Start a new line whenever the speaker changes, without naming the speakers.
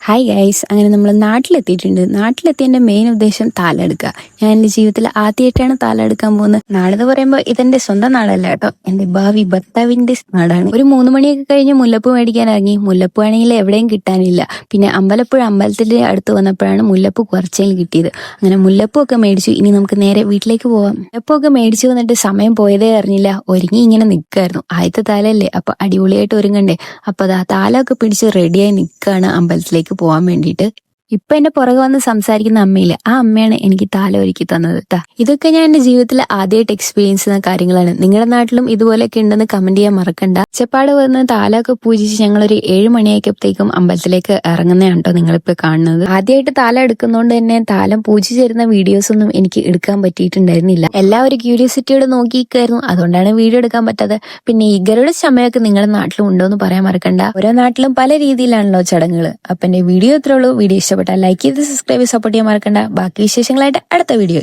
Hi guys, അങ്ങനെ നമ്മൾ നാട്ടിലെത്തിയിട്ടുണ്ട്. നാട്ടിലെത്തിയതിന്റെ main ഉദ്ദേശം താലെടുക്കുക. ഞാൻ എൻ്റെ ജീവിതത്തിൽ ആദ്യമായിട്ടാണ് താലെടുക്കാൻ പോകുന്നത്. നാടെന്ന് പറയുമ്പോൾ ഇതെന്റെ സ്വന്തം നാടല്ല കേട്ടോ, എൻ്റെ ഭാവി ഭർത്താവിന്റെ നാടാണ്. ഒരു 3 മണിയൊക്കെ കഴിഞ്ഞ് മുല്ലപ്പൂ മേടിക്കാൻ ഇറങ്ങി. മുല്ലപ്പൂ ആണെങ്കിൽ എവിടെയും കിട്ടാനില്ല. പിന്നെ അമ്പലത്തിന്റെ അടുത്ത് വന്നപ്പോഴാണ് മുല്ലപ്പൂ കുറച്ചേലും കിട്ടിയത്. അങ്ങനെ മുല്ലപ്പൂ ഒക്കെ മേടിച്ചു. ഇനി നമുക്ക് നേരെ വീട്ടിലേക്ക് പോവാം. മുല്ലപ്പൂ ഒക്കെ മേടിച്ചു വന്നിട്ട് സമയം പോയതേ അറിഞ്ഞില്ല. ഒരുങ്ങി ഇങ്ങനെ നിൽക്കായിരുന്നു. ആദ്യത്തെ താലല്ലേ, അപ്പൊ അടിപൊളിയായിട്ട് ഒരുങ്ങണ്ടേ. അപ്പൊ അതാ താലമൊക്കെ പിടിച്ച് റെഡിയായി നിൽക്കുകയാണ് അമ്പലത്തിലേക്ക് പോവാൻ വേണ്ടിയിട്ട്. ഇപ്പൊ എന്റെ പുറകെ വന്ന് സംസാരിക്കുന്ന അമ്മയില്ലേ, ആ അമ്മയാണ് എനിക്ക് താലം ഒരുക്കി തന്നത് ട്ടാ. ഇതൊക്കെ ഞാൻ എന്റെ ജീവിതത്തിൽ ആദ്യമായിട്ട് എക്സ്പീരിയൻസ് ചെയ്യുന്ന കാര്യങ്ങളാണ്. നിങ്ങളുടെ നാട്ടിലും ഇതുപോലെയൊക്കെ ഉണ്ടെന്ന് കമന്റ് ചെയ്യാൻ മറക്കണ്ട. ചെപ്പാട് വന്ന് താലമൊക്കെ പൂജിച്ച് ഞങ്ങളൊരു 7 മണിയായപ്പോഴത്തേക്കും അമ്പലത്തിലേക്ക് ഇറങ്ങുന്നതാണ് കേട്ടോ നിങ്ങളിപ്പോ കാണുന്നത്. ആദ്യമായിട്ട് താലം എടുക്കുന്നതുകൊണ്ട് തന്നെ താലം പൂജിച്ചിരുന്ന വീഡിയോസ് ഒന്നും എനിക്ക് എടുക്കാൻ പറ്റിയിട്ടുണ്ടായിരുന്നില്ല. എല്ലാവരും ക്യൂരിയോസിറ്റിയോട് നോക്കിയിരിക്കുമായിരുന്നു, അതുകൊണ്ടാണ് വീഡിയോ എടുക്കാൻ പറ്റാതെ. പിന്നെ ഈ ഗരുഡ ചമയൊക്കെ നിങ്ങളുടെ നാട്ടിലും ഉണ്ടോ എന്ന് പറയാൻ മറക്കണ്ട. ഓരോ നാട്ടിലും പല രീതിയിലാണല്ലോ ചടങ്ങുകൾ. അപ്പൊ എന്റെ വീഡിയോ ഇത്രേ ഉള്ളൂ. വീഡിയോ ഇഷ്ടപ്പെട്ടാൽ ലൈക്ക് ചെയ്ത് സബ്സ്ക്രൈബ് സപ്പോർട്ട് ചെയ്യാൻ മറക്കണ്ട. ബാക്കി വിശേഷങ്ങളായിട്ട് അടുത്ത വീഡിയോ.